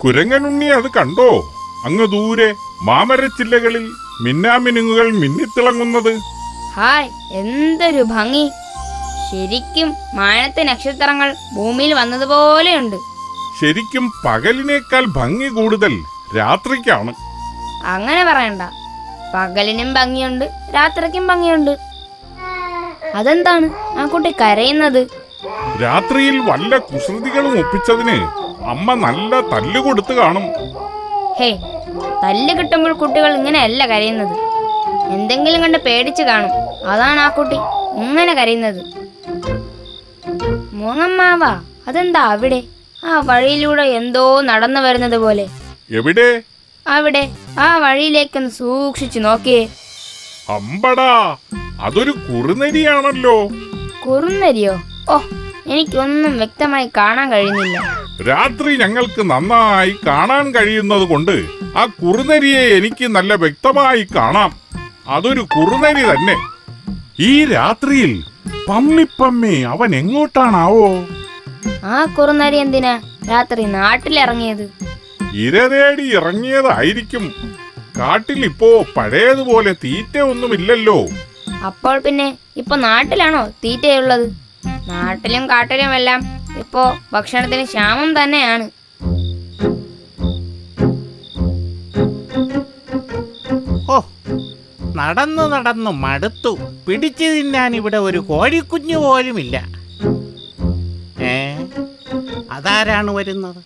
കുരങ്ങനുണ്ണി അത് കണ്ടോ? അങ്ങ് ദൂരെ മാമരച്ചില്ലകളിൽ മിന്നാമിനുങ്ങുകൾ മിന്നിത്തിളങ്ങുന്നത്. ഹായ്, എന്തൊരു ഭംഗി! ശരിക്കും മാനത്തെ നക്ഷത്രങ്ങൾ ഭൂമിയിൽ വന്നതുപോലെയുണ്ട്. ശരിക്കും പകലിനേക്കാൾ ഭംഗി കൂടുതൽ രാത്രിക്കാണ്. അങ്ങനെ പറയണ്ട, പകലിനും ഭംഗിയുണ്ട്, രാത്രിക്കും ഭംഗിയുണ്ട്. അതെന്താണ് ആ കുട്ടി കരയുന്നത്? രാത്രിയിൽ വല്ല കുസൃതികളും ഒപ്പിച്ചതിന് അമ്മ നല്ല തല്ലുകൊടുത്ത് കാണും. ഹേ, തല്ല് കിട്ടുമ്പോൾ കുട്ടികൾ ഇങ്ങനെയല്ല കരയുന്നത്. എന്തെങ്കിലും കണ്ട് പേടിച്ച് കാണും. അതാണ് ആ കുട്ടി ഇങ്ങനെ കരയുന്നത്. മൂങ്ങമ്മാവ, അതെന്താ അവിടെ? ആ വഴിയിലൂടെ എന്തോ നടന്നു വരുന്നത് പോലെ. എവിടെ? അവിടെ, ആ വഴിയിലേക്കൊന്ന് സൂക്ഷിച്ചു നോക്കിയേ. അമ്പടാ, അതൊരു കുറുനരിയാണല്ലോ. കുറുനരിയോ? ഓ, എനിക്കൊന്നും വ്യക്തമായി കാണാൻ കഴിയുന്നില്ല. രാത്രി ഞങ്ങൾക്ക് നന്നായി കാണാൻ കഴിയുന്നത് കൊണ്ട് ആ കുറുനരിയെ എനിക്ക് നല്ല വ്യക്തമായി കാണാം. അതൊരു കുറുനരി തന്നെ. ഈ രാത്രിയിൽ പമ്മിപ്പമ്മി അവൻ എങ്ങോട്ടാണാവോ? ആ കുറുനരി എന്തിനാ രാത്രി നാട്ടിലിറങ്ങിയത്? ഇര തേടി ഇറങ്ങിയതായിരിക്കും. കാട്ടിൽ ഇപ്പോ പഴയതുപോലെ തീറ്റ ഒന്നുമില്ലല്ലോ. അപ്പോൾ പിന്നെ ഇപ്പൊ നാട്ടിലാണോ തീറ്റയുള്ളത്? നാട്ടിലും കാട്ടിലും എല്ലാം ഇപ്പോ ഭക്ഷണത്തിന് ക്ഷാമം തന്നെയാണ്. ഓ, നടന്നു നടന്നു മടുത്തു. പിടിച്ചു തിന്നാൻ ഇവിടെ ഒരു കോഴിക്കുഞ്ഞു പോലുമില്ല. അതാരാണ് വരുന്നത്?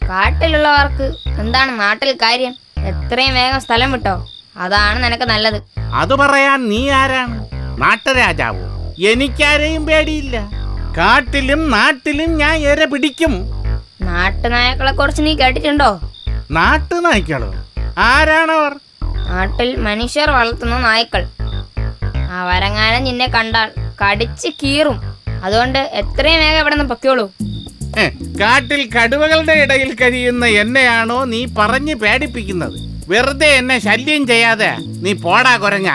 കാട്ടിലുള്ളവർക്ക് എന്താണ് നാട്ടിൽ കാര്യം? എത്രയും വേഗം സ്ഥലം വിട്ടോ, അതാണ് നിനക്ക് നല്ലത്. അത് പറയാൻ നീ ആരാണ്? നാട്ടുരാജാവോ? എനിക്കാരെയും പേടിയില്ല. കാട്ടിലും നാട്ടിലും ഞാൻ ഇര പിടിക്കും. നാട്ടുനായ്ക്കളെ കുറിച്ച് നീ കേട്ടിട്ടുണ്ടോ? നാട്ടുനായ്ക്കളോ? ആരാണവർ? നാട്ടിൽ മനുഷ്യർ വളർത്തുന്ന നായ്ക്കൾ. അവരെങ്ങാനും നിന്നെ കണ്ടാൽ കടിച്ച് കീറും. അതുകൊണ്ട് എത്രയും വേഗം ഇവിടെ നിന്ന് പൊക്കോളൂ. കാട്ടിൽ കടുവകളുടെ ഇടയിൽ കഴിയുന്ന എന്നെയാണോ നീ പറഞ്ഞ് പേടിപ്പിക്കുന്നത്? വെറുതെ എന്നെ ശല്യം ചെയ്യാതെ നീ പോടാ കുരങ്ങ.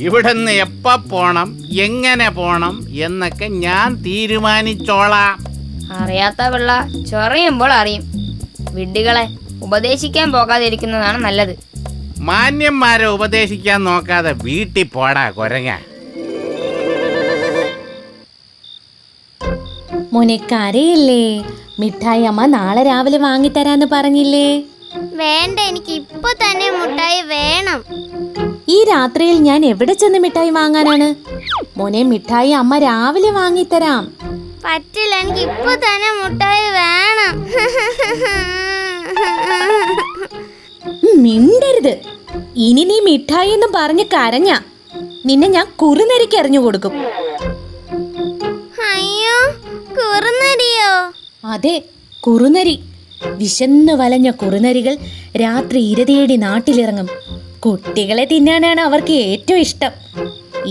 ഇവിടുന്ന് എപ്പ പോണം, എങ്ങനെ പോണം എന്നൊക്കെ ഞാൻ തീരുമാനിച്ചോളാം. അറിയാത്ത പിള്ള ചൊറിയുമ്പോൾ അറിയും. വിഡ്ഢികളെ ഉപദേശിക്കാൻ പോകാതിരിക്കുന്നതാണ് നല്ലത്. മാന്യന്മാരെ ഉപദേശിക്കാൻ നോക്കാതെ വീട്ടിൽ പോടാ കുരങ്ങ. മോനെ കരയില്ലേ? മിഠായി അമ്മ നാളെ രാവിലെ വാങ്ങിത്തരാന്ന് പറഞ്ഞില്ലേ? വേണ്ട, എനിക്ക് ഇപ്പൊ തന്നെ മിഠായി വേണം. ഈ രാത്രിയിൽ ഞാൻ എവിടെ ചെന്ന് മിഠായി വാങ്ങാനാണ്? മോനെ, മിഠായി അമ്മ രാവിലെ വാങ്ങിത്തരാം. പറ്റില്ല, എനിക്ക് ഇപ്പൊ തന്നെ മിഠായി വേണം. മിണ്ടരുത്. ഇനി നീ മിഠായി എന്ന് പറഞ്ഞ് കരഞ്ഞ നിന്നെ ഞാൻ കുറുനരിക്ക് എറിഞ്ഞു കൊടുക്കും. അയ്യോ, കുറുനരിയോ? അതെ, കുറുനരി. വിശന്നു വലഞ്ഞ കുറുനരികൾ രാത്രി ഇരതേടി നാട്ടിലിറങ്ങും. കുട്ടികളെ തിന്നാനാണ് അവർക്ക് ഏറ്റവും ഇഷ്ടം.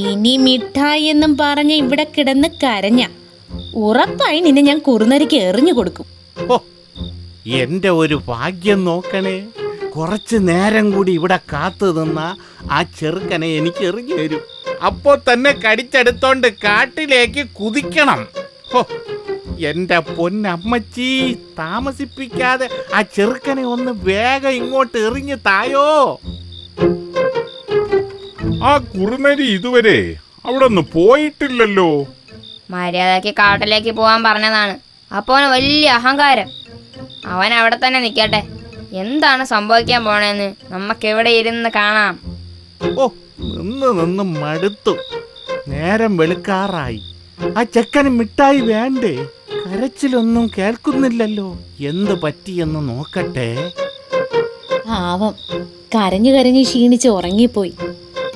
ഇനി മിഠായി എന്നും പറഞ്ഞ് ഇവിടെ കിടന്ന് കരഞ്ഞ ഉറപ്പായി നിന്നെ ഞാൻ കുറുനരിക്ക് എറിഞ്ഞു കൊടുക്കും. ഓ, എന്റെ ഒരു ഭാഗ്യം നോക്കണേ. കുറച്ച് നേരം കൂടി ഇവിടെ കാത്തു നിന്ന ആ ചെറുക്കനെ എനിക്ക് എറിഞ്ഞു തരും. അപ്പോ തന്നെ കടിച്ചെടുത്തോണ്ട് കാട്ടിലേക്ക് കുതിക്കണം. ഹോ, എന്റെ പൊന്നമ്മച്ചി, താമസിപ്പിക്കാതെ ആ ചെറുക്കനെ ഒന്ന് വേഗം ഇങ്ങോട്ട് എറിഞ്ഞു തായോ. ആ കുറുനരി ഇതുവരെ അവിടെ ഒന്ന് പോയിട്ടില്ലല്ലോ. മര്യാദയ്ക്ക് കാട്ടിലേക്ക് പോകാൻ പറഞ്ഞതാണ്. അപ്പോൾ അവന് വലിയ അഹങ്കാരം. അവൻ അവിടെ തന്നെ നിൽക്കട്ടെ. എന്താണ് സംഭവിക്കാൻ പോണെന്ന് നമുക്കെവിടെ ഇരുന്ന് കാണാം. ഓ, നിന്ന് മടുത്തു. നേരം വെളുക്കാറായി. ആ ചെക്കന് മിഠായി വേണ്ടേ? കരച്ചിലൊന്നും കേൾക്കുന്നില്ലല്ലോ. എന്ത് പറ്റിയെന്ന് നോക്കട്ടെ. പാവം, കരഞ്ഞു കരഞ്ഞ് ക്ഷീണിച്ച് ഉറങ്ങിപ്പോയി.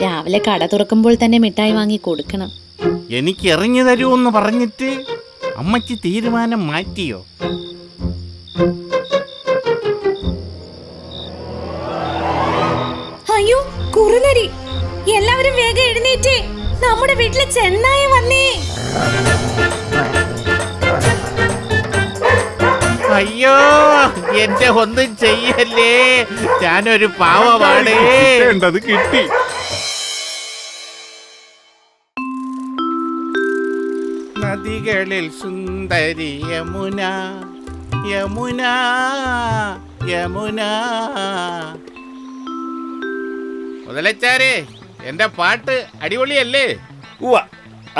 രാവിലെ കട തുറക്കുമ്പോൾ തന്നെ മിഠായി വാങ്ങി കൊടുക്കണം. എനിക്ക് എറിഞ്ഞു തരുമെന്ന് പറഞ്ഞിട്ട് അമ്മച്ചി തീരുമാനം മാറ്റിയോ? അയ്യോ, കുറുനരി! എല്ലാവരും വേഗം എഴുന്നേറ്റേ, നമ്മുടെ വീട്ടിലെ ചെന്നായ വന്നേ. അയ്യോ, എന്റെ ഒന്നും ചെയ്യല്ലേ, ഞാനൊരു പാവമാണേ. കിട്ടി. നദികളിൽ സുന്ദരി യമുന യമുന യമുന. മുതലച്ചാരെ, എന്റെ പാട്ട് അടിപൊളിയല്ലേ? ഉവ്വ,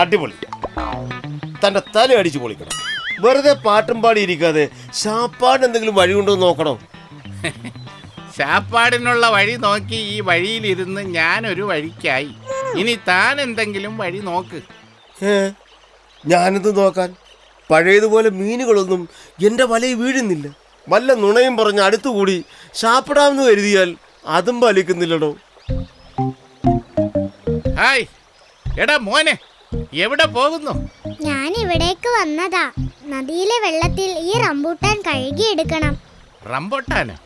അടിപൊളി. തന്റെ തല അടിച്ചു പൊളിക്കണം. വെറുതെ പാട്ടും പാടിയിരിക്കാതെ ശാപ്പാട് എന്തെങ്കിലും വഴി കൊണ്ടു നോക്കണം. ശാപ്പാടിനുള്ള വഴി നോക്കി ഈ വഴിയിലിരുന്ന് ഞാനൊരു വഴിക്കായി. ഇനി താൻ എന്തെങ്കിലും വഴി നോക്ക്. ഞാനെന്ത് നോക്കാൻ? പഴയതുപോലെ മീനുകളൊന്നും എൻ്റെ വലയിൽ വീഴുന്നില്ല. വല്ല നുണയും പറഞ്ഞ് അടുത്തുകൂടി ശാപ്പിടാമെന്ന് കരുതിയാൽ അതും പാലിക്കുന്നില്ലടോ. ഹായ്, എടാ മോനെ, എവിടെ പോകുന്നു? ഞാൻ ഇവിടേക്ക് വന്നതാ. നദിയിലെ വെള്ളത്തിൽ ഈ റംബൂട്ടാൻ കഴുകിയെടുക്കണം. റംബൊട്ടാനോ?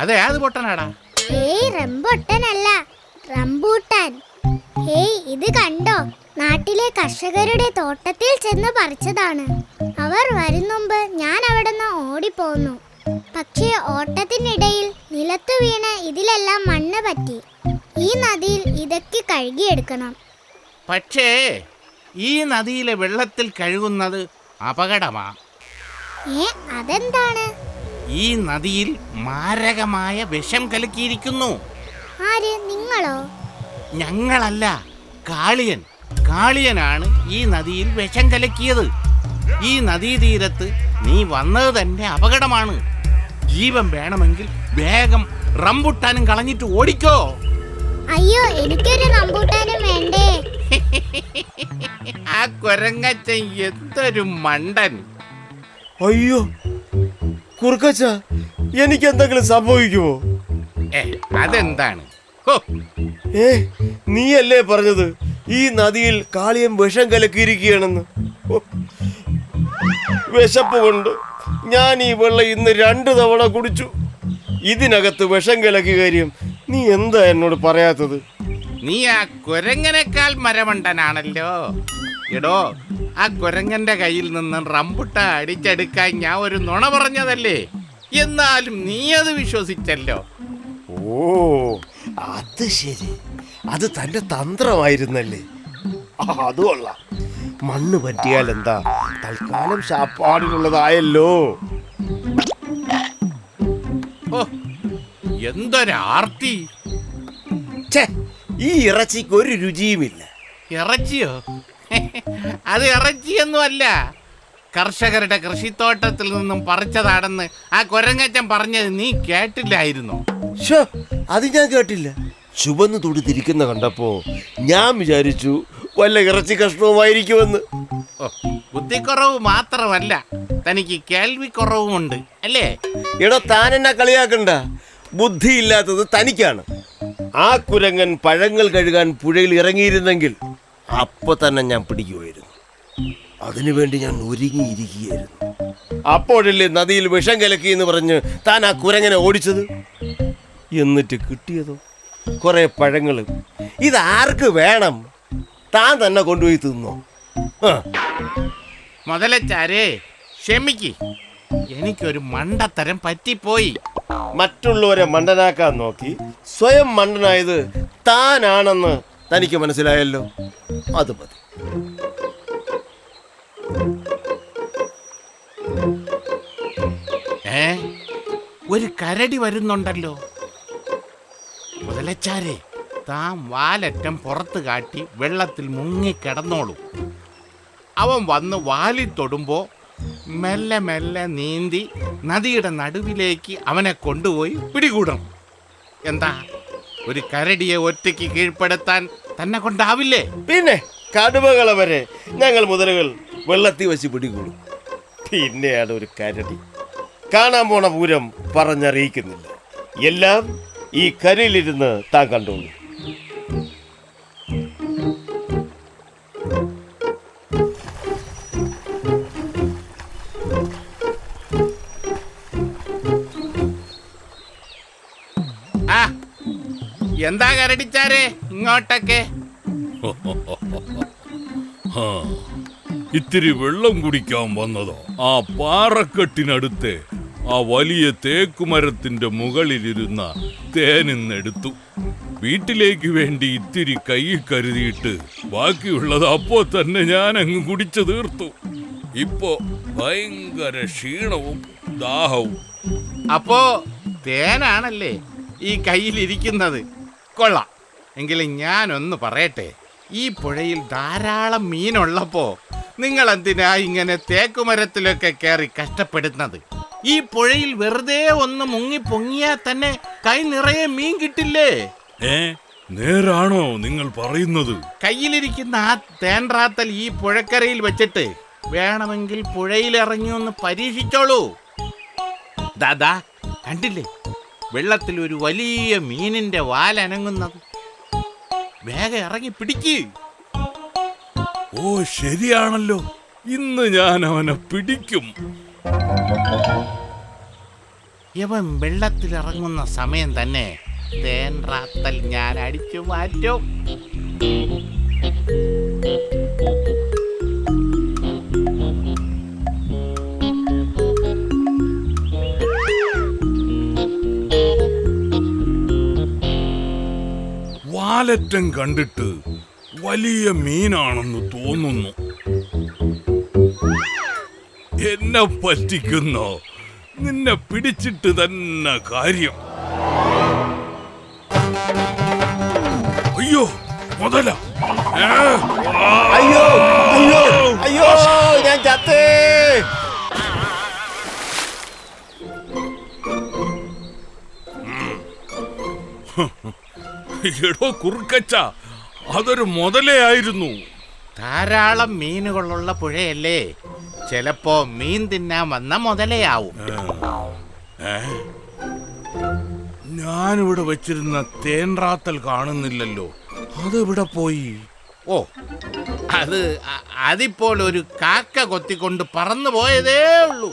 അത് ഏത് പൊട്ടനാടാ? ഏയ്, റംബൂട്ടാനല്ല, റംബൂട്ടാൻ. ഹേയ്, ഇത് കണ്ടോ? നാട്ടിലെ കർഷകരുടെ തോട്ടത്തിൽ ചെന്ന് പറിച്ചതാണ്. അവർ വരുന്നുമ്പ് ഞാൻ അവിടുന്ന് ഓടിപ്പോന്നു. പക്ഷേ ഓട്ടത്തിനിടയിൽ നിലത്തു വീണ് ഇതിലെല്ലാം മണ്ണ് പറ്റി. ഈ നദിയിൽ ഇതൊക്കെ കഴുകിയെടുക്കണം. പക്ഷേ ഈ നദിയിലെ വെള്ളത്തിൽ കഴുകുന്നത് അപകടമാ. അതെന്താണ്? ഈ നദിയിൽ മാരകമായ വിഷം കലക്കിയിരിക്കുന്നു. ആര്? നിങ്ങളോ? ഞങ്ങളല്ല, കാളിയൻ. കാളിയനാണ് ഈ നദിയിൽ വിഷം കലക്കിയത്. ഈ നദീതീരത്ത് നീ വന്നത് തന്നെ അപകടമാണ്. ജീവൻ വേണമെങ്കിൽ വേഗം റംബുട്ടാനും കളഞ്ഞിട്ട് ഓടിക്കോ. അയ്യോ, എനിക്കൊരു റംബൂട്ടാനും വേണ്ടേ. ആ കൊരങ്ങച്ചൻ എന്തൊരു മണ്ടൻ. അയ്യോ കുറുക്കച്ച, എനിക്ക് എന്തെങ്കിലും സംഭവിക്കുമോ? അതെന്താണ്? നീയല്ലേ പറഞ്ഞത് ഈ നദിയിൽ കാളിയം വിഷം കലക്കിയിരിക്കുകയാണെന്ന്? വിശപ്പ് കൊണ്ട് ഞാൻ ഈ വെള്ളം ഇന്ന് 2 തവണ കുടിച്ചു. ഇതിനകത്ത് വിഷം കലക്കിയ കാര്യം നീ എന്താ എന്നോട് പറയാത്തത്? നീ ആ കുരങ്ങനേക്കാൾ മരമണ്ടനാണല്ലോ. എടോ, ആ കുരങ്ങന്റെ കയ്യിൽ നിന്ന് റംബുട്ട അടിച്ചെടുക്കാൻ ഞാൻ ഒരു നുണ പറഞ്ഞതല്ലേ? എന്നാലും നീ അത് വിശ്വസിച്ചല്ലോ. ഓ, അത് ശരി. അത് തന്റെ തന്ത്രമായിരുന്നല്ലേ? അത് കൊള്ളാം. മണ്ണ് പറ്റിയാൽ എന്താ, തൽക്കാലം ശാപ്പാടിനുള്ളതായല്ലോ. ഓ, എന്തൊരാർത്തി! ഛേ, ഈ ഇറച്ചിക്ക് ഒരു രുചിയുമില്ല. ഇറച്ചിയോ? അത് ഇറച്ചിയൊന്നും അല്ല, കർഷകരുടെ കൃഷിത്തോട്ടത്തിൽ നിന്നും പറിച്ചതാണെന്ന് ആ കൊരങ്ങച്ചൻ പറഞ്ഞത് നീ കേട്ടില്ലായിരുന്നോ? ഷോ, അത് ഞാൻ കേട്ടില്ല. ചുവന്ന് തുടിതിരിക്കുന്ന കണ്ടപ്പോ ഞാൻ വിചാരിച്ചു വല്ല ഇറച്ചി കഷ്ണവുമായിരിക്കുമെന്ന്. ഓ, ബുദ്ധിക്കുറവ് മാത്രമല്ല, തനിക്ക് കേൾവിക്കുറവുമുണ്ട് അല്ലേ? എടോ, താൻ എന്നെ കളിയാക്കണ്ട. ബുദ്ധിയില്ലാത്തത് തനിക്കാണ്. ആ കുരങ്ങൻ പഴങ്ങൾ കഴുകാൻ പുഴയിൽ ഇറങ്ങിയിരുന്നെങ്കിൽ അപ്പൊ തന്നെ ഞാൻ പിടിക്കുമായിരുന്നു. അതിനുവേണ്ടി ഞാൻ ഒരുങ്ങിയിരിക്കുകയായിരുന്നു. അപ്പോഴല്ലേ നദിയിൽ വിഷം കലക്കി എന്ന് പറഞ്ഞ് താൻ ആ കുരങ്ങനെ ഓടിച്ചത്. എന്നിട്ട് കിട്ടിയതോ കുറെ പഴങ്ങൾ. ഇതാർക്ക് വേണം? താൻ തന്നെ കൊണ്ടുപോയി തിന്നോ? മുതലച്ചാരേ, ക്ഷമിക്ക്, എനിക്കൊരു മണ്ടത്തരം പറ്റിപ്പോയി. മറ്റുള്ളവരെ മണ്ടനാക്കാൻ നോക്കി സ്വയം മണ്ടനായത് താനാണെന്ന് തനിക്ക് മനസ്സിലായല്ലോ. അത് മതി. ഒരു കരടി വരുന്നുണ്ടല്ലോ. മുതലച്ചാരെ, താൻ വാലറ്റം പുറത്ത് കാട്ടി വെള്ളത്തിൽ മുങ്ങിക്കിടന്നോളൂ. അവൻ വന്ന് വാലി തൊടുമ്പോൾ മെല്ലെ മെല്ലെ നീന്തി നദിയുടെ നടുവിലേക്ക് അവനെ കൊണ്ടുപോയി പിടികൂടണം. എന്താ, ഒരു കരടിയെ ഒറ്റയ്ക്ക് കീഴ്പ്പെടുത്താൻ തന്നെ കൊണ്ടാവില്ലേ? പിന്നെ കടുവകളെ വരെ ഞങ്ങൾ മുതലുകൾ വെള്ളത്തിൽ വെച്ച് പിടികൂടും. പിന്നെയാണ് ഒരു കരടി. കാണാൻ പോണ പൂരം പറഞ്ഞറിയിക്കുന്നില്ല. എല്ലാം ഈ കരയിലിരുന്ന് താൻ കണ്ടോളൂ. ആ, എന്താ കരടിച്ചാരേ ഇങ്ങോട്ടൊക്കെ? ഇത്തിരി വെള്ളം കുടിക്കാൻ വന്നതോ? ആ പാറക്കെട്ടിനടുത്ത് ആ വലിയ തേക്കുമരത്തിന്റെ മുകളിലിരുന്ന തേനിന്നെടുത്തു. വീട്ടിലേക്ക് വേണ്ടി ഇത്തിരി കൈ കരുതിയിട്ട് ബാക്കിയുള്ളത് അപ്പോ തന്നെ ഞാൻ അങ്ങ് കുടിച്ചു തീർത്തു. ഇപ്പോ ഭയങ്കര ക്ഷീണവും ദാഹവും. അപ്പോ തേനാണല്ലേ ഈ കയ്യിലിരിക്കുന്നത്? കൊള്ളാം. എങ്കിലും ഞാനൊന്ന് പറയട്ടെ, ഈ പുഴയിൽ ധാരാളം മീനുള്ളപ്പോ നിങ്ങൾ എന്തിനാ ഇങ്ങനെ തേക്കുമരത്തിലൊക്കെ കയറി കഷ്ടപ്പെടുന്നത്? ഈ പുഴയിൽ വെറുതെ ഒന്ന് മുങ്ങി പൊങ്ങിയാൽ തന്നെ കൈ നിറയെ മീൻ കിട്ടില്ലേ? നേരാണോ നിങ്ങൾ പറയുന്നത്? കയ്യിലിരിക്കുന്ന ആ തേൻറാത്തൽ ഈ പുഴക്കരയിൽ വെച്ചിട്ട് വേണമെങ്കിൽ പുഴയിൽ ഇറങ്ങി ഒന്ന് പരീക്ഷിച്ചോളൂ. ദാദാ, കണ്ടില്ലേ വെള്ളത്തിൽ ഒരു വലിയ മീനിന്റെ വാലനങ്ങുന്നത്? വേഗം ഇറങ്ങി പിടിക്ക്. ഓ ശരിയാണല്ലോ, ഇന്ന് ഞാൻ അവനെ പിടിക്കും. ഇവൻ വെള്ളത്തിലിറങ്ങുന്ന സമയം തന്നെ തേൻറാത്തൽ ഞാൻ അടിച്ചു മാറ്റും. വാലറ്റം കണ്ടിട്ട് വലിയ മീനാണെന്ന് തോന്നുന്നു. എന്നെ പറ്റിക്കുന്നോ? നിന്നെ പിടിച്ചിട്ട് തന്നെ കാര്യം. അയ്യോ മുതല! അയ്യോ അയ്യോ അയ്യോ, ഞാൻ ചത്തേ. എടോ കുറുക്കച്ച, അതൊരു മുതലയായിരുന്നു. ധാരാളം മീനുകളുള്ള പുഴയല്ലേ, ചിലപ്പോ മീൻ തിന്നാൻ വന്ന മുതലയാവും. ഞാനിവിടെ വെച്ചിരുന്ന തേൻറാത്തൽ കാണുന്നില്ലല്ലോ, അതെവിടെ പോയി? ഓ, അതിപ്പോൾ ഒരു കാക്ക കൊത്തിക്കൊണ്ട് പറന്നു പോയതേ ഉള്ളൂ.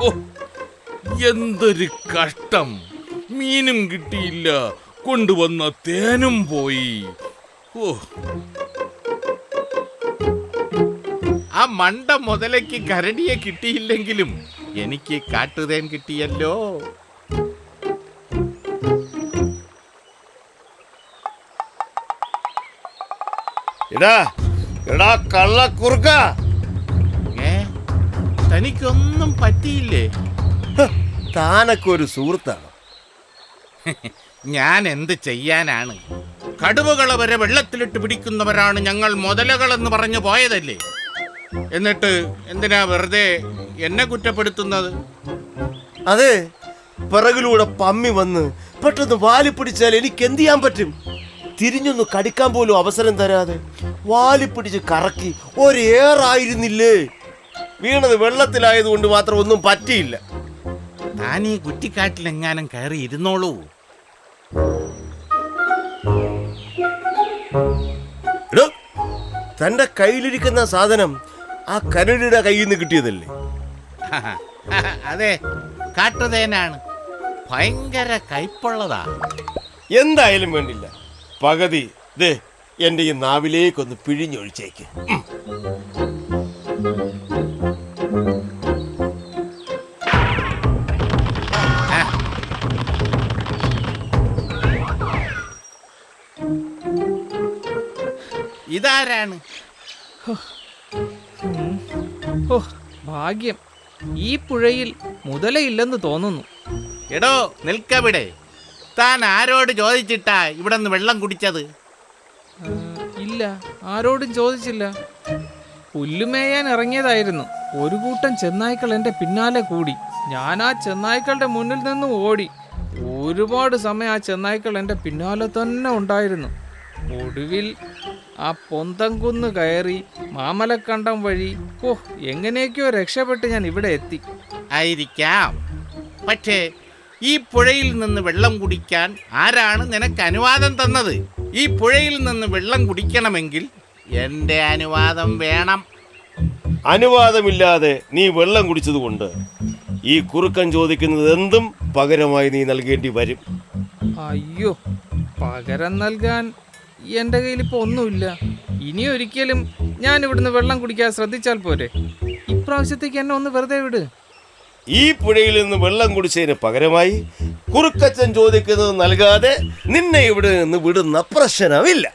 ഓ, എന്തൊരു കഷ്ടം! മീനും കിട്ടിയില്ല, കൊണ്ടുവന്ന തേനും പോയി. ഓ, ആ മണ്ട മുതലയ്ക്ക് കരടിയെ കിട്ടിയില്ലെങ്കിലും എനിക്ക് കാട്ടുതേൻ കിട്ടിയല്ലോ. എടാ എടാ കള്ളക്കുറുക്ക, തനിക്കൊന്നും പറ്റിയില്ലേ? താനൊക്കെ ഒരു സുഹൃത്താണ്. ഞാൻ എന്ത് ചെയ്യാനാണ്? കടുവകളെ വരെ വെള്ളത്തിലിട്ട് പിടിക്കുന്നവരാണ് ഞങ്ങൾ മുതലകളെന്ന് പറഞ്ഞു പോയതല്ലേ. എന്നിട്ട് എന്തിനാ വെറുതെ എന്നെ കുറ്റപ്പെടുത്തുന്നത്? അതെ, പിറകിലൂടെ പമ്മി വന്ന് പെട്ടെന്ന് വാലി പിടിച്ചാൽ എനിക്ക് എന്ത് ചെയ്യാൻ പറ്റും? തിരിഞ്ഞൊന്ന് കടിക്കാൻ പോലും അവസരം തരാതെ വാലി പിടിച്ച് കറക്കി ഒരേറായിരുന്നില്ലേ. വീണത് വെള്ളത്തിലായതുകൊണ്ട് മാത്രം ഒന്നും പറ്റിയില്ല. താൻ ഈ കുറ്റിക്കാട്ടിലെങ്ങാനും കയറി ഇരുന്നോളൂ. എടോ, തന്റെ കയ്യിലിരിക്കുന്ന സാധനം ആ കരടിയുടെ കയ്യിൽ നിന്ന് കിട്ടിയതല്ലേ? അതെ, കാട്ടുതേനാണ്. ഭയങ്കര കയ്പുള്ളതാ. എന്തായാലും വേണ്ടില്ല, പകുതി ദേ എന്റെ ഈ നാവിലേക്കൊന്ന് പിഴിഞ്ഞൊഴിച്ചേക്ക്. ഇതാരാണ്? ഓ ഭാഗ്യം, ഈ പുഴയിൽ മുതലയില്ലെന്ന് തോന്നുന്നു. എടോ നിൽക്കവിടെ. താൻ ആരോട് ചോദിച്ചിട്ടാ ഇവിടെ നിന്ന് വെള്ളം കുടിച്ചത്? ഇല്ല, ആരോടും ചോദിച്ചില്ല. പുല്ലുമേയാൻ ഇറങ്ങിയതായിരുന്നു. ഒരു കൂട്ടം ചെന്നായ്ക്കൾ എൻ്റെ പിന്നാലെ കൂടി. ഞാൻ ആ ചെന്നായ്ക്കളുടെ മുന്നിൽ നിന്ന് ഓടി. ഒരുപാട് സമയം ആ ചെന്നായ്ക്കൾ എൻ്റെ പിന്നാലെ തന്നെ ഉണ്ടായിരുന്നു. ഒടുവിൽ ആ പൊന്തംകുന്ന് കയറി മാമലക്കണ്ടം വഴി എങ്ങനെയൊക്കെയോ രക്ഷപ്പെട്ട് ഞാൻ ഇവിടെ എത്തി. ആയിരിക്കാം. പക്ഷേ ഈ പുഴയിൽ നിന്ന് വെള്ളം കുടിക്കാൻ ആരാണ് നിനക്ക് അനുവാദം തന്നത്? ഈ പുഴയിൽ നിന്ന് വെള്ളം കുടിക്കണമെങ്കിൽ എൻ്റെ അനുവാദം വേണം. അനുവാദമില്ലാതെ നീ വെള്ളം കുടിച്ചതുകൊണ്ട് ഈ കുറുക്കൻ ചോദിക്കുന്നത് എന്തും പകരമായി നീ നൽകേണ്ടി വരും. അയ്യോ, പകരം നൽകാൻ എൻ്റെ കയ്യിലിപ്പോൾ ഒന്നുമില്ല. ഇനി ഒരിക്കലും ഞാൻ ഇവിടുന്ന് വെള്ളം കുടിക്കാൻ ശ്രദ്ധിച്ചാൽ പോരെ. ഇപ്രാവശ്യത്തേക്ക് എന്നെ ഒന്ന് വെറുതെ വിട്. ഈ പുഴയിൽ നിന്ന് വെള്ളം കുടിച്ചതിന് പകരമായി കുറുക്കച്ചൻ ചോദിക്കുന്നത് നൽകാതെ നിന്നെ ഇവിടെ നിന്ന് വിടുന്ന പ്രശ്നമില്ല.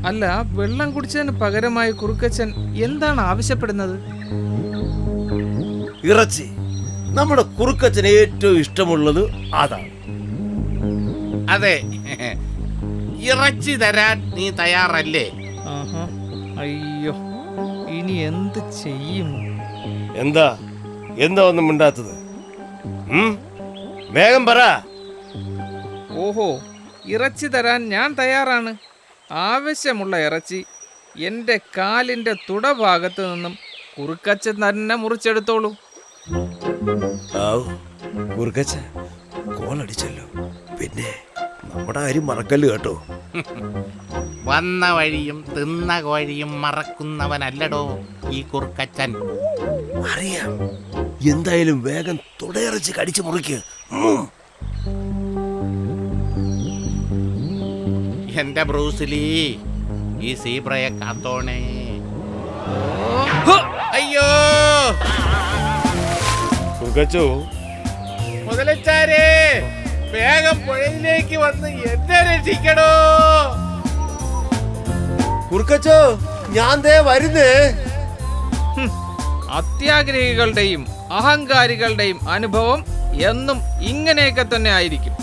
അല്ല, വെള്ളം കുടിച്ചതിന് പകരമായി കുറുക്കച്ചൻ എന്താണ് ആവശ്യപ്പെടുന്നത്? ഇറച്ചി. നമ്മുടെ കുറുക്കച്ചന് ഏറ്റവും ഇഷ്ടമുള്ളത് അതാണ്. അതെ, ഇറച്ചി തരാൻ നീ തയ്യാറല്ലേ? ആഹാ. അയ്യോ, ഇനി എന്ത് ചെയ്യും? എന്താ ഒന്നും മിണ്ടാത്തത്? വേഗം പറ. ഓഹോ, ഇറച്ചി തരാൻ ഞാൻ തയ്യാറാണ്. ആവശ്യമുള്ള ഇറച്ചി എൻ്റെ കാലിൻ്റെ തുടഭാഗത്ത് നിന്നും കുറുക്കച്ചൻ തന്നെ മുറിച്ചെടുത്തോളൂ. കുറുക്കച്ച കോളടിച്ചല്ലോ. പിന്നെ നമ്മുടെ കാര്യം മറക്കല്ല് കേട്ടോ. വന്ന വഴിയും തിന്ന കോഴിയും മറക്കുന്നവനല്ലടോ ഈ കുറുക്കച്ചൻ. അറിയാം. എന്തായാലും വേഗം തുടയിറച്ചി കടിച്ചു മുറിക്ക്. എന്റെ ബ്രൂസിലി, ഈ സീബ്രയെ കാത്തോണേ. അയ്യോ കുറുക്കച്ചോ, മുതലച്ചാരേ, വേഗം പുഴയിലേക്ക് വന്ന് എന്നെ രക്ഷിക്കണോ. കുറുക്കച്ചോ, ഞാൻ ദേ വരുന്നേ. അത്യാഗ്രഹികളുടെയും അഹങ്കാരികളുടെയും അനുഭവം എന്നും ഇങ്ങനെയൊക്കെ തന്നെ ആയിരിക്കും.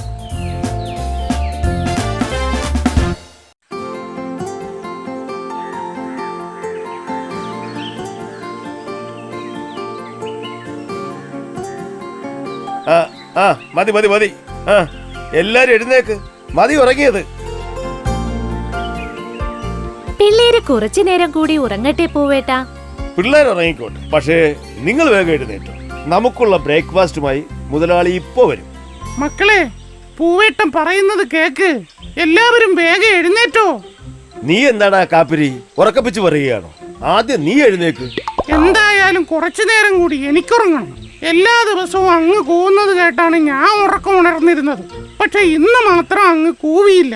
മതി മതി മതി. എല്ലാരും എഴുന്നേക്ക്. മതി ഉറങ്ങിയത്. പിള്ളേര് കുറച്ചു നേരം കൂടി ഉറങ്ങട്ടെ പൂവേട്ടാ. പിള്ളേർ ഉറങ്ങിക്കോട്ടെ, പക്ഷേ നിങ്ങൾ വേഗം എഴുന്നേറ്റോ. നമുക്കുള്ള ബ്രേക്ക്ഫാസ്റ്റുമായി മുതലാളി ഇപ്പോ വരും. മക്കളെ, പൂവേട്ടൻ പറയുന്നത് കേക്ക്. എല്ലാവരും വേഗം എഴുന്നേറ്റോ. നീ എന്താടാ കാപ്പിരി ഉറക്കപ്പിച്ച് പറയുകയാണോ? ആദ്യം നീ എഴുന്നേക്ക്. എന്തായാലും കുറച്ചു നേരം കൂടി എനിക്കുറങ്ങണം. എല്ലാ ദിവസവും അങ്ങ് കൂവുന്നത് കേട്ടാണ് ഞാൻ ഉറക്കം ഉണർന്നിരുന്നത്. പക്ഷെ ഇന്ന് മാത്രം അങ്ങ് കൂവിയില്ല.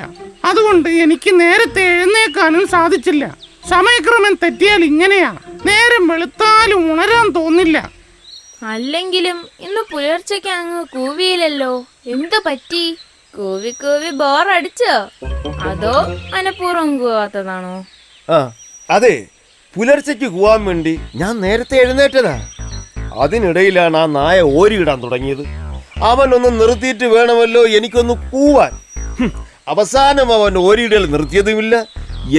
അതുകൊണ്ട് എനിക്ക് നേരത്തെ എഴുന്നേക്കാനും സാധിച്ചില്ല. സമയക്രമം തെറ്റിയാൽ ഇങ്ങനെയാ. നേരം വെളുത്താലും ഉണരാൻ തോന്നില്ല. അല്ലെങ്കിലും ഇന്ന് പുലർച്ചയ്ക്ക് അങ്ങ് കൂവിയില്ലല്ലോ. എന്തു പറ്റി? കൂവി കൂവി ബോറടിച്ചോ? അതോ മനഃപൂർവ്വം കൂവാത്തതാണോ? അതെ, പുലർച്ചയ്ക്ക് കൂവാൻ വേണ്ടി ഞാൻ നേരത്തെ എഴുന്നേറ്റതാ. അതിനിടയിലാണ് ആ നായ ഓരിയിടാൻ തുടങ്ങിയത്. അവനൊന്ന് നിർത്തിയിട്ട് വേണമല്ലോ എനിക്കൊന്ന് കൂവാൻ. അവസാനം അവൻ ഓരിയിടൽ നിർത്തിയതുമില്ല,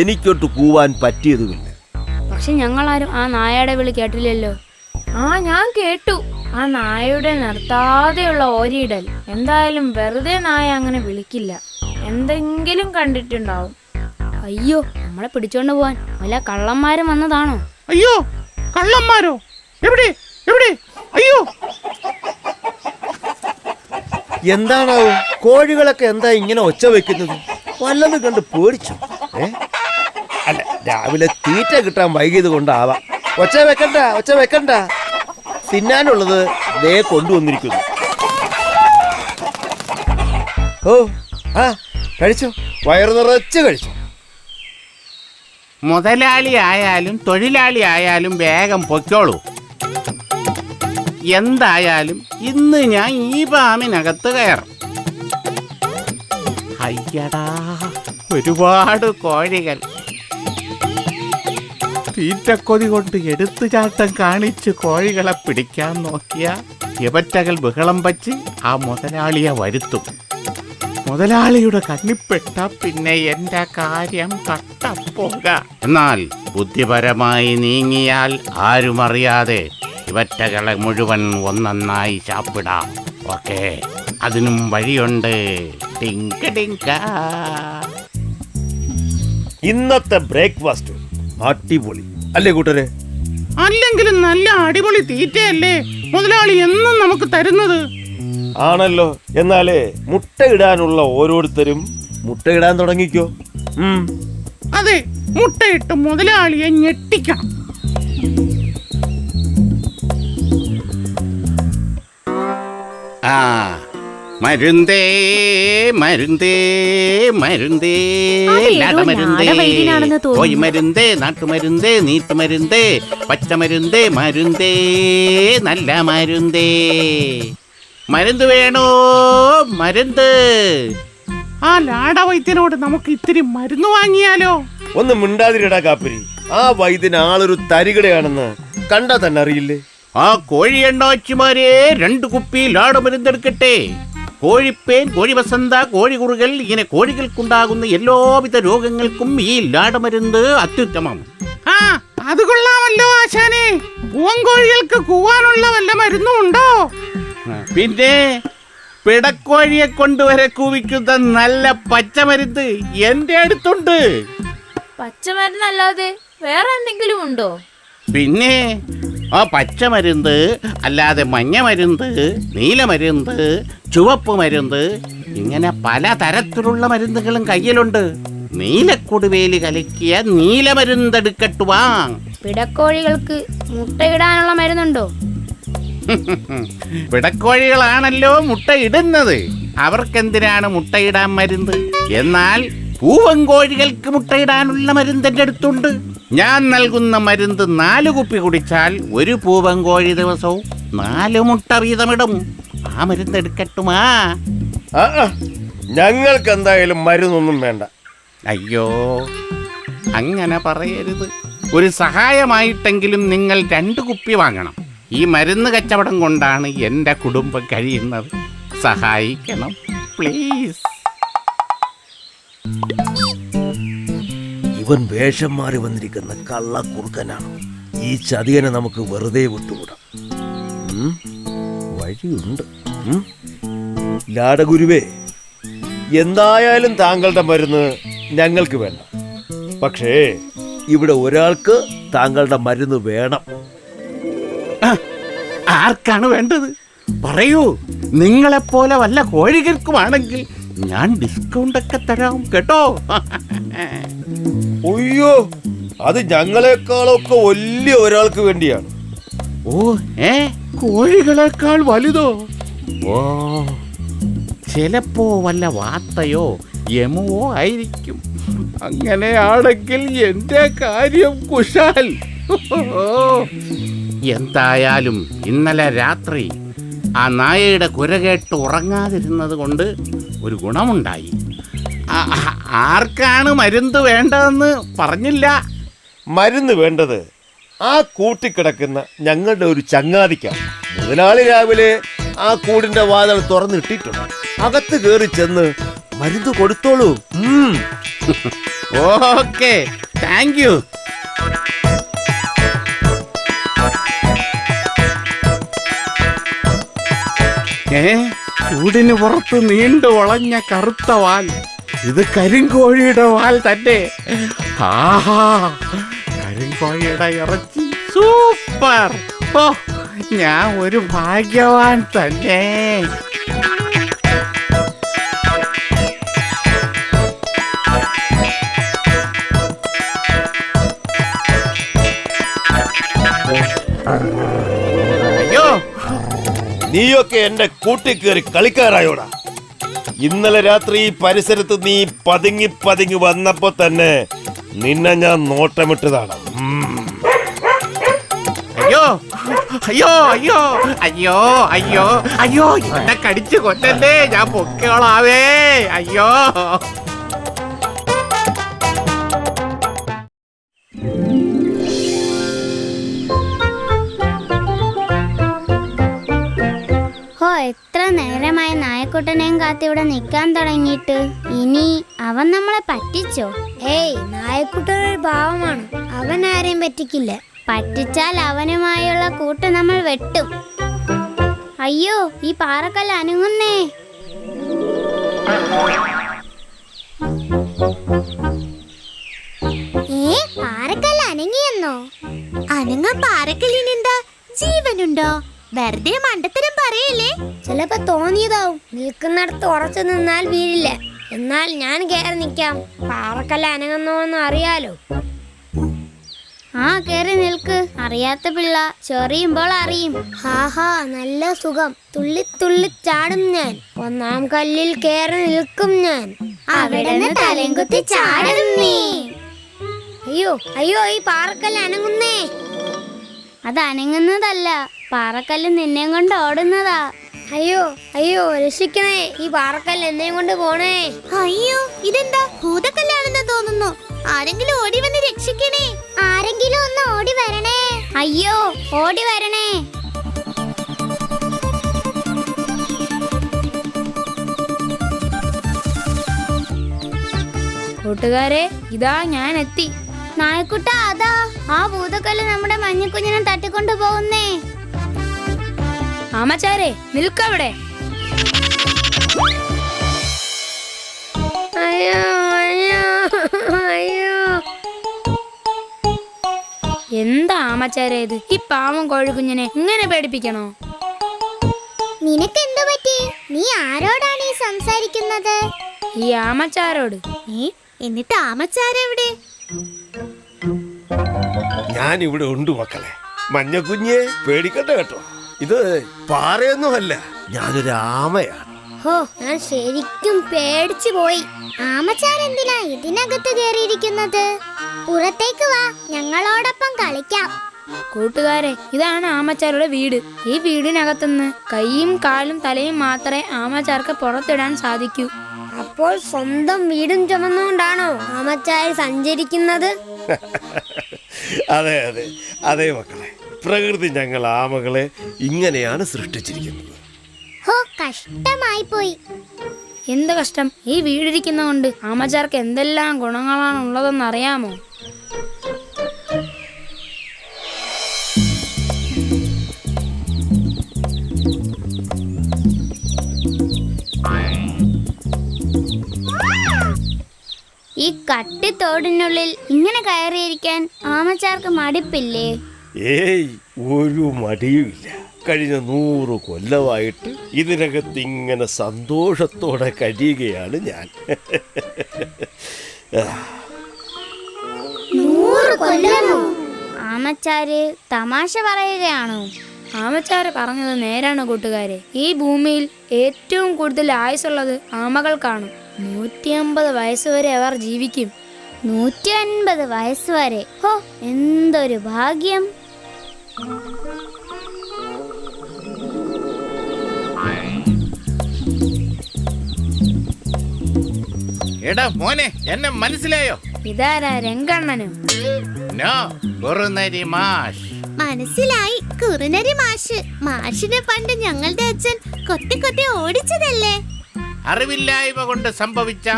എനിക്കൊട്ട് കൂവാൻ പറ്റിയതുമില്ല. പക്ഷെ ഞങ്ങളാരും ആ നായയുടെ വിളി കേട്ടില്ലല്ലോ. ഞാൻ കേട്ടു. ആ നായയുടെ നിർത്താതെയുള്ള ഓരിയിടൽ. എന്തായാലും വെറുതെ നായ അങ്ങനെ വിളിക്കില്ല. എന്തെങ്കിലും കണ്ടിട്ടുണ്ടാവും. അയ്യോ, നമ്മളെ പിടിച്ചോണ്ട് പോവാൻ വല്ല കള്ളന്മാരും വന്നതാണോ? അയ്യോ, കള്ളന്മാരോ? എവിടെ എവിടെ? അയ്യോ, എന്താണാവും കോഴികളൊക്കെ എന്താ ഇങ്ങനെ ഒച്ച വെക്കുന്നത്? വല്ലതും കണ്ട് പേടിച്ചു. അല്ല, രാവിലെ തീറ്റ കിട്ടാൻ വൈകിയത് കൊണ്ടാവാം. ഒച്ച വെക്കണ്ട. തിന്നാനുള്ളത് ദേ കൊണ്ടുവന്നിരിക്കുന്നു. കഴിച്ചോ, വയറു നിറച്ച് കഴിച്ചോ. മുതലാളി ആയാലും തൊഴിലാളി ആയാലും വേഗം പൊയ്ക്കോളൂ. എന്തായാലും ഇന്ന് ഞാൻ ഈ പാമിനകത്ത് കയറും. അയ്യടാ, ഒരുപാട് കോഴികൾ. തീറ്റക്കൊതി കൊണ്ട് എടുത്തുചാട്ടം കാണിച്ച് കോഴികളെ പിടിക്കാൻ നോക്കിയ ഇവറ്റകൾ ബഹളം വച്ച് ആ മുതലാളിയെ വരുത്തും. മുതലാളിയുടെ കണ്ണിപ്പെട്ട പിന്നെ എന്റെ കാര്യം കട്ടപ്പോക. എന്നാൽ ബുദ്ധിപരമായി നീങ്ങിയാൽ ആരും അറിയാതെ ഇവറ്റകളെ മുഴുവൻ ഒന്നൊന്നായി ചാപ്പിടാം. ഓക്കെ, അതിനും വഴിയുണ്ട്. ടിങ്ക ടിങ്ക. ഇന്നത്തെ ബ്രേക്ക്ഫാസ്റ്റ് അടിപൊളി അല്ലേ കൂട്ടരെ? അല്ലെങ്കിലും നല്ല അടിപൊളി തീറ്റയല്ലേ മുതലാളി എന്നും നമുക്ക് തരുന്നത്? ആണല്ലോ. എന്നാലേ മുട്ടയിടാനുള്ള ഓരോരുത്തരും മുട്ടയിടാൻ തുടങ്ങിക്കോ. അതെ, മുട്ടയിട്ട് മുതലാളിയെ ഞെട്ടിക്കണം. മരുന്തേ മരുന്തേ മരുന്തേ ലാടമരുന്തേ കോയി മരുന്തേ നാട്ടുമരുന്തേ നീട്ടുമരുന്തേ പച്ചമരുന്തേ മരുന്തേ നല്ല മരുന്തേ. മരുന്ന് വേണോ? മരുന്ന് ആ ലാടവൈദ്യനോട് നമുക്ക് ഇത്തിരി മരുന്ന് വാങ്ങിയാലോ? ഒന്ന് മിണ്ടാതിരിടാ കാപ്പിരി. ആ വൈദ്യൻ ആളൊരു തരികടയാണെന്ന് കണ്ടാ തന്നെ അറിയില്ലേ? ആ കോഴിയെണ്ണാച്ചിമാരെ 2 കുപ്പി ലാടമരുന്നെടുക്കട്ടെ. കോഴിപ്പേൻ, കോഴിവസന്ത, കോഴികുറുകൽ, ഇങ്ങനെ കോഴികൾക്കുണ്ടാകുന്ന എല്ലാവിധ രോഗങ്ങൾക്കും ഈ ലാടമരുന്ന് അത്യുത്തമം. ആ അത് കൊള്ളാമല്ലോ ആശാനെ. പൂവൻകോഴികൾക്ക് കൂവാനുള്ള വല്ല മരുന്നും ഉണ്ടോ? പിന്നെ പിടക്കോഴിയെ കൊണ്ടുവരെ കൂവിക്കുന്ന നല്ല പച്ചമരുന്ന് എന്റെ അടുത്തുണ്ട്. പച്ചമരുന്നല്ലാതെ വേറെ എന്തെങ്കിലും ഉണ്ടോ? പിന്നെ ആ പച്ചമരുന്ന് അല്ലാതെ മഞ്ഞമരുന്ന്, നീലമരുന്ന്, ചുവപ്പ് മരുന്ന്, ഇങ്ങനെ പലതരത്തിലുള്ള മരുന്നുകളും കയ്യിലുണ്ട്. നീലക്കൊടുവേലി കലക്കിയ നീലമരുന്നെടുക്കട്ടുവാ. പിടക്കോഴികൾക്ക് മുട്ടയിടാനുള്ള മരുന്നുണ്ടോ? പിടക്കോഴികളാണല്ലോ മുട്ട ഇടുന്നത്. അവർക്കെന്തിനാണ് മുട്ടയിടാൻ മരുന്ന്? എന്നാൽ പൂവൻകോഴികൾക്ക് മുട്ടയിടാനുള്ള മരുന്ന് എൻ്റെ അടുത്തുണ്ട്. ഞാൻ നൽകുന്ന മരുന്ന് 4 കുപ്പി കുടിച്ചാൽ ഒരു പൂവൻകോഴി ദിവസവും 4 മുട്ട വീതമിടും. ആ മരുന്ന് എടുക്കട്ടുമാ. ഞങ്ങൾക്ക് എന്തായാലും മരുന്നൊന്നും വേണ്ട. അയ്യോ, അങ്ങനെ പറയരുത്. ഒരു സഹായമായിട്ടെങ്കിലും നിങ്ങൾ 2 കുപ്പി വാങ്ങണം. ഈ മരുന്ന് കച്ചവടം കൊണ്ടാണ് എൻ്റെ കുടുംബം കഴിയുന്നത്. സഹായിക്കണം പ്ലീസ്. ഇവൻ വേഷം മാറി വന്നിരിക്കുന്ന കള്ളക്കുറുക്കനാണ്. ഈ ചതിയനെ നമുക്ക് വെറുതെ വിട്ടുകൂടാം. വഴിയുണ്ട്. ലാടഗുരുവേ, എന്തായാലും താങ്കളുടെ മരുന്ന് ഞങ്ങൾക്ക് വേണ്ട. പക്ഷേ ഇവിടെ ഒരാൾക്ക് താങ്കളുടെ മരുന്ന് വേണം. ആർക്കാണ് വേണ്ടത്? പറയൂ. നിങ്ങളെപ്പോലെ വല്ല കോഴികൾക്കുമാണെങ്കിൽ ഞാൻ ഡിസ്കൗണ്ട് ഒക്കെ തരാം കേട്ടോ. അയ്യോ, അത് ഞങ്ങളെക്കാളൊക്കെ വലിയ ഒരാൾക്ക് വേണ്ടിയാണ്. ഓ, കോഴികളെക്കാൾ വലുതോ? ഓ, ചിലപ്പോ വല്ല വാത്തയോ യമുവോ ആയിരിക്കും. അങ്ങനെയാണെങ്കിൽ എന്റെ കാര്യം കുശാൽ. എന്തായാലും ഇന്നലെ രാത്രി ആ നായയുടെ കുരകേട്ട് ഉറങ്ങാതിരുന്നത് കൊണ്ട് ഒരു ഗുണമുണ്ടായി. ആർക്കാണ് മരുന്ന് വേണ്ടതെന്ന് പറഞ്ഞില്ല. മരുന്ന് വേണ്ടത് ആ കൂട്ടിക്കിടക്കുന്ന ഞങ്ങളുടെ ഒരു ചങ്ങാതിക്കാണ്. മുതലാളി രാവിലെ ആ കൂടിന്റെ വാതിൽ തുറന്നിട്ടിട്ടുണ്ട്. അകത്ത് കയറി ചെന്ന് മരുന്ന് കൊടുത്തോളൂ. Okay, thank you. കൂടിന് പുറത്ത് നീണ്ടു വളഞ്ഞ കറുത്ത വാൽ. ഇത് കരിങ്കോഴിയുടെ വാൽ തന്നെ. ആഹാ, കരിങ്കോഴിയുടെ ഇറച്ചി സൂപ്പർ. ഓ, ഞാൻ ഒരു ഭാഗ്യവാൻ തന്നെ. അയ്യോ, നീയൊക്കെ എന്റെ കൂട്ടിക്കേറി കളിക്കാരായോടാ. ഇന്നലെ രാത്രി ഈ പരിസരത്ത് നീ പതുങ്ങി പതുങ്ങി വന്നപ്പോ തന്നെ നിന്നെ ഞാൻ നോട്ടമിട്ടതാണ്. അയ്യോ അയ്യോ അയ്യോ അയ്യോ അയ്യോ അയ്യോ, എന്നെ കടിച്ചു കൊല്ലല്ലേ, ഞാൻ പൊക്കോളാവേ. അയ്യോ. എത്ര നേരമായി നായക്കുട്ടനെയും കാത്തി ഇവിടെ നിൽക്കാൻ തുടങ്ങിയിട്ട്. ഇനി അവൻ നമ്മളെ പറ്റിച്ചോ? ഏയ്, നായക്കുട്ടൻ ഒരു പാവമാണ്. അവൻ ആരെയും പറ്റിക്കില്ല. പറ്റിച്ചാൽ അവനുമായുള്ള കൂട്ട് നമ്മൾ വെട്ടും. അയ്യോ, ഈ പാറക്കല്ല് അനങ്ങുന്നേ. പാറക്കല്ല് അനങ്ങിയെന്നോ? അനങ്ങാൻ പാറക്കല്ലിനെന്താ ജീവനുണ്ടോ? വെറുതെ മണ്ടത്തരം പറയല്ലേ. ചിലപ്പോ തോന്നിയതാവും. നിൽക്കുന്നിടത്ത് ഉറച്ചു നിന്നാൽ വീഴില്ല. എന്നാൽ ഞാൻ കയറി നിൽക്കാം. പാറക്കല്ല് അനങ്ങുന്നോന്ന് അറിയാലോ. ആ, കയറി നിൽക്ക്. അറിയാത്ത പിള്ള ചൊറിയുമ്പോൾ അറിയും. ഹാഹാ, നല്ല സുഖം. തുള്ളി തുള്ളി ചാടും ഞാൻ. 1-ാം കല്ലിൽ കയറി നിൽക്കും ഞാൻ. അവിടെ തലയും കുത്തി ചാടും നീ. അയ്യോ അയ്യോ, ഈ പാറക്കല്ല് അനങ്ങുന്നേ. അത് അനങ്ങുന്നതല്ല, പാറക്കല്ല് നിന്നെ കൊണ്ട് ഓടുന്നതാ. അയ്യോ അയ്യോ രക്ഷിക്കണേ, ഈ പാറക്കല്ല് എന്നെയും കൊണ്ട് പോണേ. അയ്യോ ഇതെന്താ ഭൂതക്കല്ലാണെന്ന് തോന്നുന്നു. ആരെങ്കിലും ഓടി വന്ന് രക്ഷിക്കണേ. ആരെങ്കിലും ഒന്ന് ഓടി വരണേ. അയ്യോ ഓടി വരണേ. കൂട്ടുകാരെ, ഇതാ ഞാൻ എത്തി. നായക്കുട്ട, അതാ ആ ഭൂതക്കല്ല് നമ്മുടെ മഞ്ഞക്കുഞ്ഞിനെ തട്ടിക്കൊണ്ടു പോകുന്നേ. ആമച്ചാരെ, നിൽക്കവിടെ. അയ്യോ അയ്യോ അയ്യോ. എന്താ ആമച്ചാരെ ഇത്? ഈ പാവം കോഴിക്കുഞ്ഞിനെ ഇങ്ങനെ പേടിപ്പിക്കണോ? നിനക്ക് എന്തു പറ്റി? നീ ആരോടാണ് ഈ സംസാരിക്കുന്നത്? ഈ ആമച്ചാരോട്. എന്നിട്ട് ആമച്ചാരെവിടെ? ഞാൻ ഇവിടെ ഉണ്ട് മക്കളെ. മഞ്ഞക്കുഞ്ഞെ പേടിക്കണ്ട കേട്ടോ. ഇത് പാറയൊന്നുമല്ല, ഞാനൊരു ആമയാണ്. ഹോ, ഞാൻ ശരിക്കും പേടിച്ചു പോയി. ആമച്ചാരെന്തിനാ ഇതിനകത്ത് കയറിയിരിക്കുന്നത്? പുറത്തേക്ക് വാ, ഞങ്ങളോടൊപ്പം കളിക്കാം. കൂട്ടുകാരെ, ഇതാണ് ആമച്ചാരുടെ വീട്. ഈ വീടിനകത്തുനിന്ന് കൈയും കാലും തലയും മാത്രമേ ആമച്ചാർക്ക് പുറത്തിടാൻ സാധിക്കൂ. അപ്പോൾ സ്വന്തം വീടും ചുമന്നുകൊണ്ടാണോ ആമച്ചാരി സഞ്ചരിക്കുന്നത്? അതെ അതെ അതെ മക്കളെ, പ്രകൃതി ഞങ്ങൾ ആമകളെ ഇങ്ങനെയാണ് സൃഷ്ടിച്ചിരിക്കുന്നത്. ഹോ, കഷ്ടമായി പോയി. എന്ത് കഷ്ടം! ഈ വീടിരിക്കുന്നതുകൊണ്ട് ആമച്ചാർക്ക് എന്തെല്ലാം ഗുണങ്ങളാണ് ഉള്ളതെന്ന് അറിയാമോ? ഈ കട്ടിത്തോടിനുള്ളിൽ ഇങ്ങനെ കയറിയിരിക്കാൻ ആമച്ചാർക്ക് മടിപ്പില്ലേ? ഏയ്, ഒരു മടിയുമില്ല. കഴിഞ്ഞ 100 കൊല്ലമായിട്ട് ഇതിനകത്ത് ഇങ്ങനെ സന്തോഷത്തോടെ കഴിയുകയാണ് ഞാൻ. 100 കൊല്ലമോ? ആമച്ചാര് തമാശ പറയുകയാണോ? ആമച്ചാര് പറഞ്ഞത് നേരാണ് കൂട്ടുകാരെ. ഈ ഭൂമിയിൽ ഏറ്റവും കൂടുതൽ ആയുസുള്ളത് ആമകൾക്കാണ്. 150 വയസ്സുവരെ അവർ ജീവിക്കും. 150 വയസ്സ് വരെ? ഹോ, എന്തൊരു ഭാഗ്യം. എടാ മോനെ, എന്നെ മനസ്സിലായോ? ഇതാരാ? രംഗണ്ണനും. നോ, കുറുനരി മാഷ്. മനസ്സിലായി, കുറുനരി മാഷ്. മാഷിനെ പണ്ട് ഞങ്ങളുടെ അച്ഛൻ കൊത്തി കൊത്തി ഓടിച്ചതല്ലേ? അറിവില്ലായ്മ കൊണ്ട് സംഭവിച്ച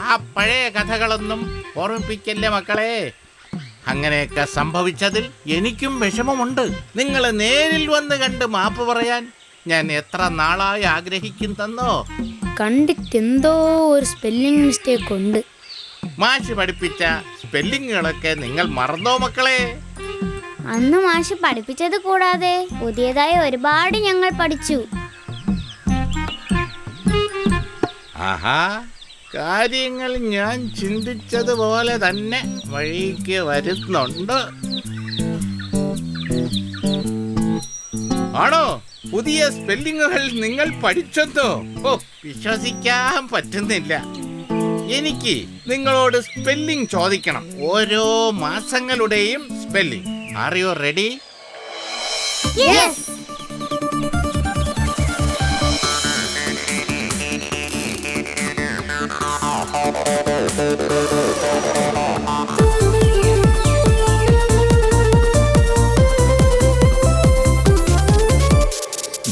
ആ പഴയ കഥകളൊന്നും ഓർമ്മിപ്പിക്കല്ലേ മക്കളെ. അങ്ങനെയൊക്കെ സംഭവിച്ചതിൽ എനിക്കും വിഷമമുണ്ട്. നിങ്ങൾ നേരിൽ വന്ന് കണ്ട് മാപ്പ് പറയാൻ ഞാൻ എത്ര നാളായി ആഗ്രഹിക്കുന്നോ. കണ്ടിട്ടെന്തോ ഒരു സ്പെല്ലിംഗ് മിസ്റ്റേക്ക് ഉണ്ട്. മാഷ് പഠിപ്പിച്ച സ്പെല്ലിങ്ങുകളൊക്കെ നിങ്ങൾ മറന്നോ മക്കളെ? അന്ന് മാഷ് പഠിപ്പിച്ചത് കൂടാതെ പുതിയതായി ഒരുപാട് ഞങ്ങൾ പഠിച്ചു. ആഹാ, കാര്യങ്ങൾ ഞാൻ ചിന്തിച്ചതുപോലെ തന്നെ വഴിക്ക് വരുന്നുണ്ട്. ആണോ? പുതിയ സ്പെല്ലിങ്ങുകൾ നിങ്ങൾ പഠിച്ചെന്നോ? ഓ, വിശ്വസിക്കാൻ പറ്റുന്നില്ല. എനിക്ക് നിങ്ങളോട് സ്പെല്ലിംഗ് ചോദിക്കണം. ഓരോ മാസങ്ങളുടെയും spelling. Are you ready?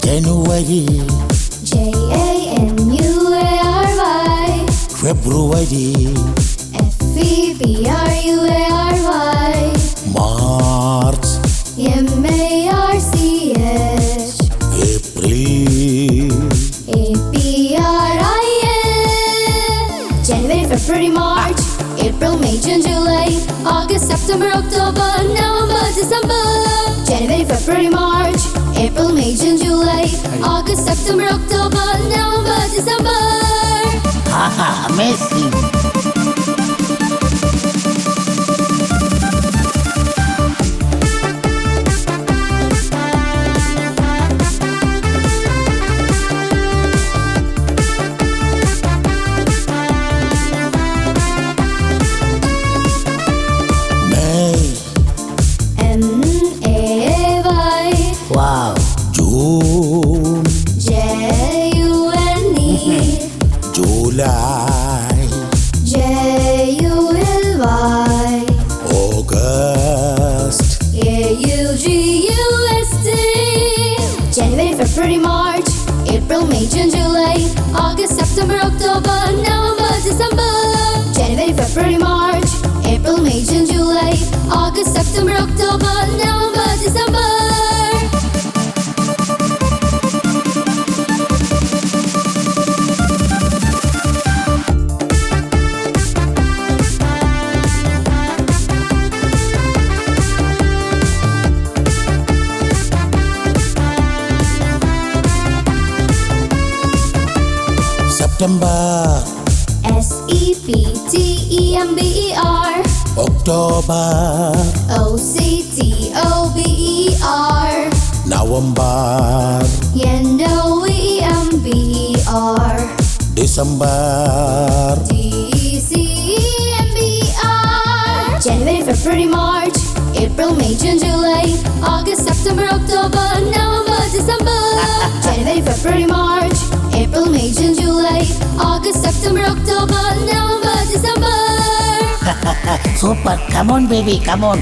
January, January, February, February, March, March, April, April, January, February, March, April, May, June, July, August, September, October, November, December. January, February, March, April, May, June, July, August, September, October, November, December. haha, amazing. May, May, wow, June, July, June, July, August, September, October, November, December. January, February, March, April, May, June, July, August, September, October, November, December. September, September, October, October, November, November, December, December. January, February, March, April, May, June, July, August, September, October, November, December. January, February, March, April, May, June, July, August, September, October, November, December. super, come on baby, come on.